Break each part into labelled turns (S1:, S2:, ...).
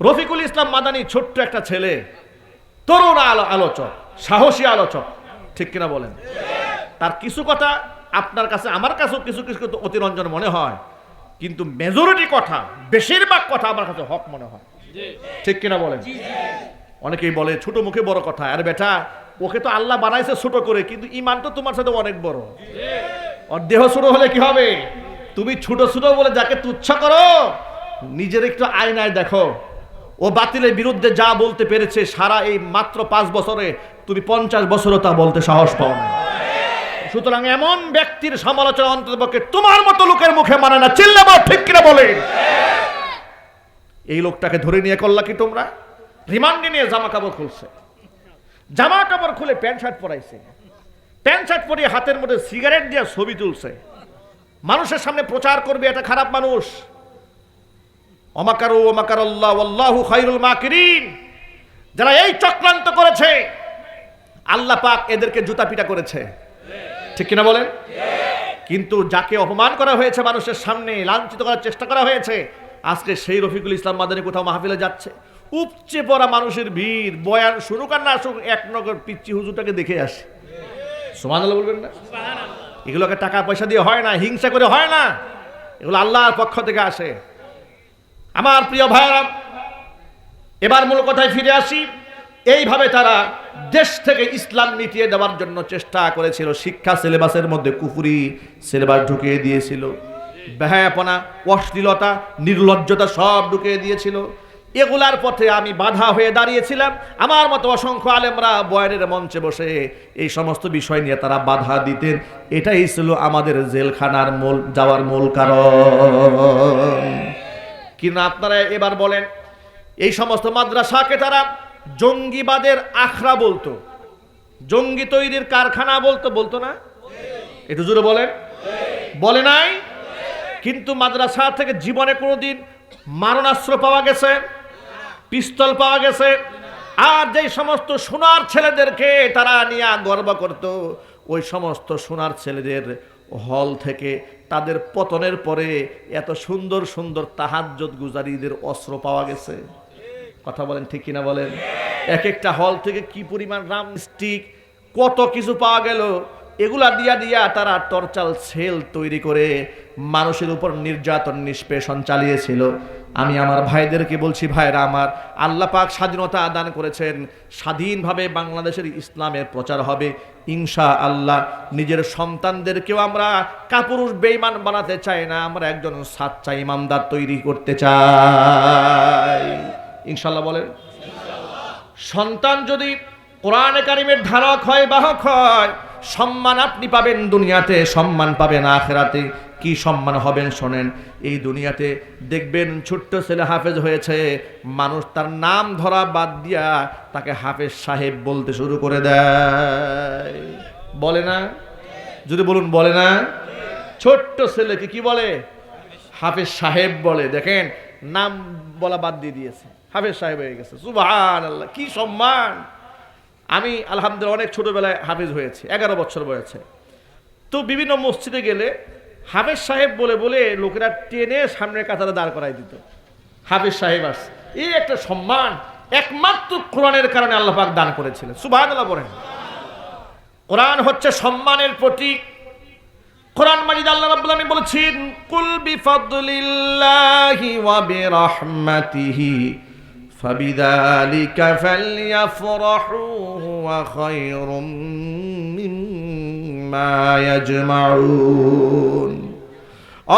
S1: রফিকুল ইসলাম মাদানী ছোট্ট একটা ছেলে, তরুণ আলোচক, সাহসী আলোচক, ঠিক কিনা বলেন? তার কিছু কথা আপনার কাছে, আমার কাছেও কিছু কিছু অতিরঞ্জন মনে হয়, কিন্তু মেজরিটি কথা, বেশিরভাগ কথা আমার কাছে হক মনে হয়, ঠিক কিনা বলেন? অনেকেই বলে ছোট মুখে বড় কথা। আরে বেটা, ওকে তো আল্লাহ বানাইছে ছোট করে, কিন্তু ইমান তো তোমার সাথে অনেক বড়। ওর দেহ ছোট হলে কি হবে? তুমি ছোট ছোট বলে যাকে তুচ্ছ করো, নিজের একটু আয়নায় দেখো। ও বাতিলের বিরুদ্ধে যা বলতে পেরেছে সারা এই মাত্র 5 বছরে, তুমি 50 বছরও তা বলতে সাহস পাও না। সুতরাং এমন ব্যক্তির সমালোচনা অন্ততপক্ষে তোমার মতো লোকের মুখে মানে না। চিল্লাবো, ঠিক কিনা বলেন? এই লোকটাকে ধরে নিয়ে করলা কি তোমরা? রিমান্ডে নিয়ে জামা কাপড় খুলছে, জামা কাপড় খুলে প্যান্ট শার্ট পরাইছে, প্যান্ট শার্ট পরিয়ে হাতের মধ্যে সিগারেট দিয়ে ছবি তুলছে, মানুষের সামনে প্রচার করবে এটা খারাপ মানুষ। অমাকারু ওমাকারাল্লাহ ওয়াল্লাহু খায়রুল মাকিরিন। যারা এই চক্রান্ত করেছে, আল্লাহ পাক এদেরকে জুতা পিটা করেছে, ঠিক কিনা বলেন? কিন্তু যাকে অপমান করা হয়েছে, মানুষের সামনে লাঞ্ছিত করার চেষ্টা করা হয়েছে, আজকে সেই রফিকুল ইসলাম মাদানী কোথাও মাহফিলে যাচ্ছে, উপচে পড়া মানুষের ভিড়, বয়ান শুরুক আর না শুরুক, এক নগর পিচ্চি হুজুরটাকে দেখে আসে। সুবহানাল্লাহ বলবেন না? এগুলোকে টাকা পয়সা দিয়ে হয় না, হিংসা করে হয় না, এগুলো আল্লাহর পক্ষ থেকে আসে। আমার প্রিয় ভাইরা, এবার মূল কথায় ফিরে আসি। এইভাবে তারা দেশ থেকে ইসলাম মিটিয়ে দেওয়ার জন্য চেষ্টা করেছিল। শিক্ষা সিলেবাসের মধ্যে কুফরি সিলেবাস ঢুকিয়ে দিয়েছিল, বেহায়াপনা, অশ্লীলতা, নির্লজ্জতা সব ঢুকিয়ে দিয়েছিল। এগুলার পথে আমি বাধা হয়ে দাঁড়িয়েছিলাম। আমার মতো অসংখ্য আলেমরা বয়ানের মঞ্চে বসে এই সমস্ত বিষয় নিয়ে তারা বাধা দিতেন। এটাই ছিল আমাদের জেলখানার যাওয়ার মূল কারণ। কিন্তু আপনারা এবার বলেন, এই সমস্ত মাদ্রাসাকে তারা জঙ্গিবাদের আখড়া বলতো, জঙ্গি তৈরির কারখানা বলতো না? একটু জোরে বলেন। বলে নাই? কিন্তু মাদ্রাসা থেকে জীবনে কোনোদিন মারণাস্ত্র পাওয়া গেছে, পিস্তল পাওয়া গেছে? আর যেই সমস্ত সোনার ছেলেদেরকে তারা নিয়ে গর্ব করত, ওই সমস্ত সোনার ছেলেদের হল থেকে তাদের পতনের পরে এত সুন্দর সুন্দর তাহাজ্জুদ গুজারিদের অস্ত্র পাওয়া গেছে। কথা বলেন, ঠিক কিনা বলেন? এক একটা হল থেকে কি পরিমাণ রাম স্টিক, কত কিছু পাওয়া গেল। এগুলা দিয়া তারা টর্চাল সেল তৈরি করে মানুষের উপর নির্যাতন নিষ্পেষণ চালিয়েছিল। আমি আমার ভাইদেরকে বলছি, ভাইরা আমার, আল্লাহ পাক স্বাধীনতা দান করেছেন, স্বাধীনভাবে বাংলাদেশের ইসলামের প্রচার হবে ইনশাআল্লাহ। নিজের সন্তানদেরকেও আমরা কাপুরুষ বেঈমান বানাতে চাই না, আমরা একজন সাচ্চা ইমানদার তৈরি করতে চাই ইনশাআল্লাহ। বলেন, সন্তান যদি কোরআনে কারিমের ধারক হয়, বাহক হয়, সম্মান আপনি পাবেন দুনিয়াতে, সম্মান পাবেন আখিরাতে। কি সম্মান হবেন শোনেন। এই দুনিয়াতে দেখবেন ছোট্ট ছেলে হাফেজ হয়েছে, মানুষ তার নাম ধরা বাদ দিয়া তাকে হাফেজ সাহেব বলতে শুরু করে দেয়, বলে না? যদি বলুন, বলে না? ছোট্ট ছেলেকে কি বলে? হাফেজ সাহেব বলে। দেখেন, নাম বলা বাদ দিয়ে দিয়েছে, হাফেজ সাহেব হয়ে গেছে। সুবহানাল্লাহ, কি সম্মান! আমি আলহামদুলিল্লাহ অনেক ছোটবেলায় হাফেজ হয়েছি, 11 বছর বয়সে। তো বিভিন্ন মসজিদে গেলে হাফেজ সাহেব বলে বলে লোকেরা টেনে সামনের কাতারে দাঁড় করাই দিত, হাফেজ সাহেব আসছে। এই একটা সম্মান একমাত্র কোরআনের কারণে আল্লাহ পাক দান করেছিলেন। সুবহানাল্লাহ বলেন। কোরআন হচ্ছে সম্মানের প্রতীক। কোরআন মাজিদ আল্লাহ রাব্বুল আলামিন বলেছেন, কুল বিফাদলিল্লাহি ওয়া বিরাহমাতিহি ফাবিযালিকা ফালইফরাহু ওয়া খায়রুম মিম্মা ইয়াজমাউন।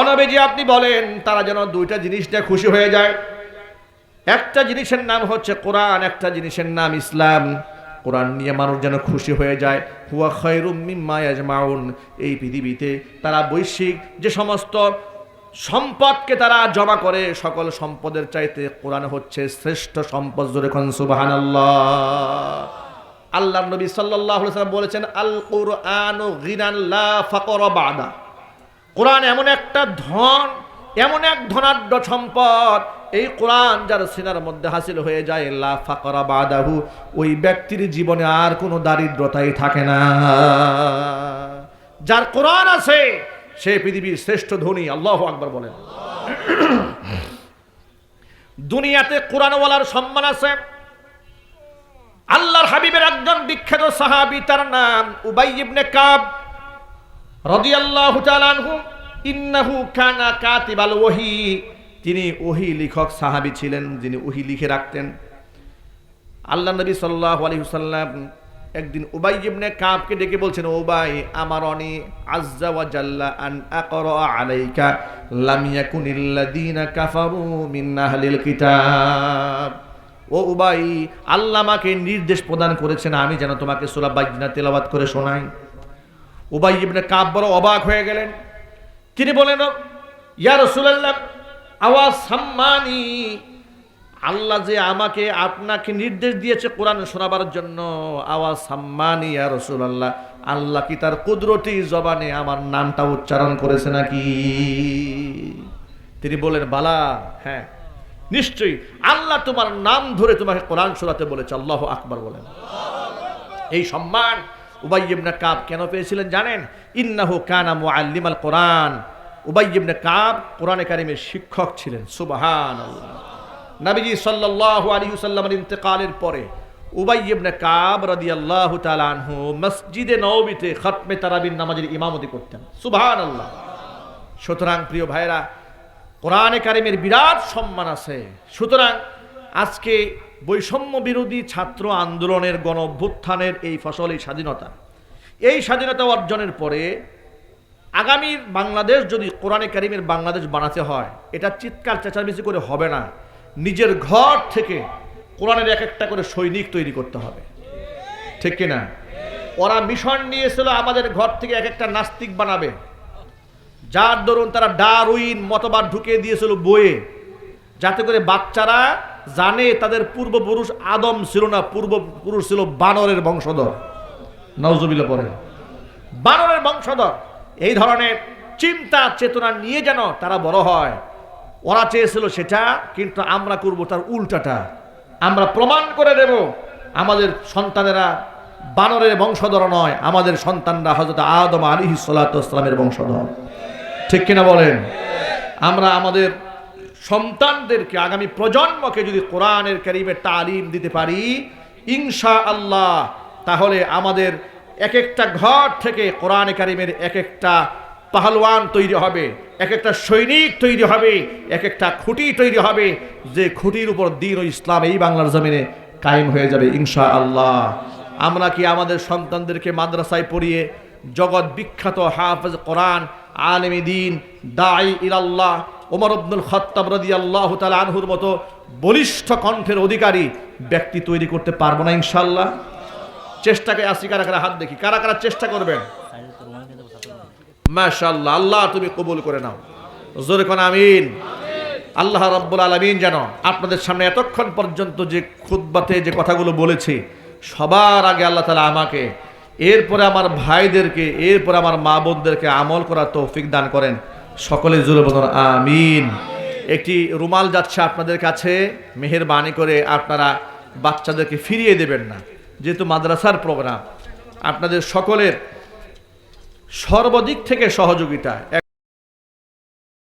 S1: নবীজি আপনি বলেন, তারা যেন দুইটা জিনিস নিয়ে খুশি হয়ে যায়। একটা জিনিসের নাম হচ্ছে কোরআন, একটা জিনিসের নাম ইসলাম। কোরআন নিয়ে মানুষ যেন খুশি হয়ে যায়। হুয়া খায়রুম মিম্মা ইয়াজমাউন। এই পৃথিবীতে তারা বৈশ্বিক যে সমস্ত সম্পদকে তারা জমা করে, সকল সম্পদের চাইতে কোরআন হচ্ছে শ্রেষ্ঠ সম্পদ। জোরে কোন সুবহানাল্লাহ। আল্লাহর নবী সাল্লাল্লাহু আলাইহি ওয়াসাল্লাম বলেছেন, আল কুরআনু গিনান লা ফাকর বাদা। কোরআন এমন একটা ধন, এমন এক ধনাঢ্য সম্পদ, এই কোরআন যার সিনার মধ্যে হাসিল হয়ে যায়, লা ফাকরা বাদাহু, ওই ব্যক্তির জীবনে আর কোনো দারিদ্রতাই থাকে না। যার কোরআন আছে সে পৃথিবীর শ্রেষ্ঠ ধনী। আল্লাহু আকবার বলেন। দুনিয়াতে কোরআনওয়ালার সম্মান আছে। আল্লাহর হাবিবের একজন বিখ্যাত সাহাবী, তার নাম উবাই ইবনে কাব রাদিয়াল্লাহু তাআলা আনহু। ইন্নাহু কানা কাতিবাল ওহী, তিনি ওহী লেখক সাহাবী ছিলেন, যিনি ওহী লিখে রাখতেন। আল্লাহ নবী সাল্লাল্লাহু আলাইহি ওয়াসাল্লাম একদিন উবাই ইবনে কাবকে ডেকে বলছেন, উবাই আমারনি আযজা ওয়া জাল্লা আন আকরা আলাইকা লাম ইয়াকুনিল্লাযীনা কাফারু মিন আহলিল কিতাব। ও উবাই, আল্লাহ আমাকে নির্দেশ প্রদান করেছেন আমি যেন তোমাকে সূরা বাইয়িনা তেলাওয়াত করে শোনাই। উবাই ইবনে কাব বড় অবাক হয়ে গেলেন। তিনি বলেন, ইয়া রাসূলুল্লাহ, আওয়াজ সাম্মানি, আল্লাহ যে আমাকে আপনাকে নির্দেশ দিয়েছে কোরআন শোনাবার জন্য, আওয়াজ সাম্মানি ইয়া রাসূলুল্লাহ, আল্লাহ কি তার কুদরতি জবানে আমার নামটা উচ্চারণ করেছে নাকি? তিনি বলেন, বালা, হ্যাঁ নিশ্চয়ই আল্লাহ তোমার নাম ধরে তোমাকে কোরআন শোনাতে বলেছে। আল্লাহু আকবার বলেন। এই সম্মান উবাই ইবনে কাব কেন পেয়েছিলেন জানেন? ইন্নাহু কানা মুআল্লিমাল কোরআন। উবাই ইবনে কাব কোরআনে কারিমের শিক্ষক ছিলেন। সুবহানাল্লাহ। নবীজি সাল্লাল্লাহু আলাইহি ওয়াসাল্লামের ইন্তেকালের পরে উবাই ইবনে কাব রাদিয়াল্লাহু তাআলা আনহু মসজিদে নববীতে খতমে তারাবির নামাজের ইমামতি করতেন। সুবহানাল্লাহ। সুতরাং প্রিয় ভাইরা, কোরআনে কারিমের বিরাট সম্মান আছে। সুতরাং আজকে বৈষম্য বিরোধী ছাত্র আন্দোলনের গণ অভ্যুত্থানের এই ফসল, এই স্বাধীনতা অর্জনের পরে আগামীর বাংলাদেশ যদি কোরআনে কারিমের বাংলাদেশ বানাতে হয়, এটা চিৎকার চেঁচামেচি করে হবে না। নিজের ঘর থেকে কোরআনের এক একটা করে সৈনিক তৈরি করতে হবে, ঠিক কিনা? ওরা মিশন নিয়েছিল আমাদের ঘর থেকে এক একটা নাস্তিক বানাবে, যার দরুন তারা ডারউইন মতবাদ ঢুকিয়ে দিয়েছিল বইয়ে, যাতে করে বাচ্চারা জানে তাদের পূর্বপুরুষ আদম ছিল না, পূর্বপুরুষ ছিল বানরের বংশধর। নাউজুবিল্লাহ পড়েন। বানরের বংশধর। এই ধরনের চিন্তা চেতনা নিয়ে যেন তারা বড় হয়, ওরা চেয়েছিল সেটা, কিন্তু আমরা করব তার উল্টাটা। আমরা প্রমাণ করে দেব আমাদের সন্তানেরা বানরের বংশধর নয়, আমাদের সন্তানরা হযরত আদম আলাইহিস সালাতু ওয়াস সালামের বংশধর। ঠিক কিনা বলেন? আমরা আমাদের সন্তানদেরকে, আগামী প্রজন্মকে যদি কোরআনের কারিমের তালিম দিতে পারি ইনশাআল্লাহ, তাহলে আমাদের এক একটা ঘর থেকে কোরআনে কারিমের এক একটা পাহলওয়ান তৈরি হবে, এক একটা সৈনিক তৈরি হবে, এক একটা খুঁটি তৈরি হবে, যে খুঁটির উপর দ্বীন ও ইসলাম এই বাংলার জমিনে কায়েম হয়ে যাবে ইনশাআল্লাহ। আমরা কি আমাদের সন্তানদেরকে মাদ্রাসায় পড়িয়ে জগৎ বিখ্যাত হাফেজ কোরআন, আলেমে দ্বীন, দাঈ ইলাল্লাহ ওমর ইবনুল খাত্তাব রাদিয়াল্লাহু তাআলা আনহুর মতো বলিষ্ঠ কণ্ঠের অধিকারী ব্যক্তি তৈরি করতে পারবো না ইনশাআল্লাহ? চেষ্টাকে আসি কারা কারা হাত দেখি, কারা কারা চেষ্টা করবেন? মাশাআল্লাহ, আল্লাহ তুমি কবুল করে নাও। জোরে কোন আমিন। আল্লাহ রাব্বুল আলামিন যেন আপনাদের সামনে এতক্ষণ পর্যন্ত যে খুতবাতে যে কথাগুলো বলেছি, সবার আগে আল্লাহ তাআলা আমাকে, এরপরে আমার ভাইদেরকে, এরপরে আমার মা বোনদেরকে আমল করার তৌফিক দান করেন। সকলে জোরে বলুন আমিন। একটি রুমাল যাচ্ছে আপনাদের কাছে, মেহেরবানি করে আপনারা বাচ্চাদেরকে ফিরিয়ে দেবেন না, যেহেতু মাদ্রাসার প্রোগ্রাম। আপনাদের সকলের সর্বদিক থেকে সহযোগিতা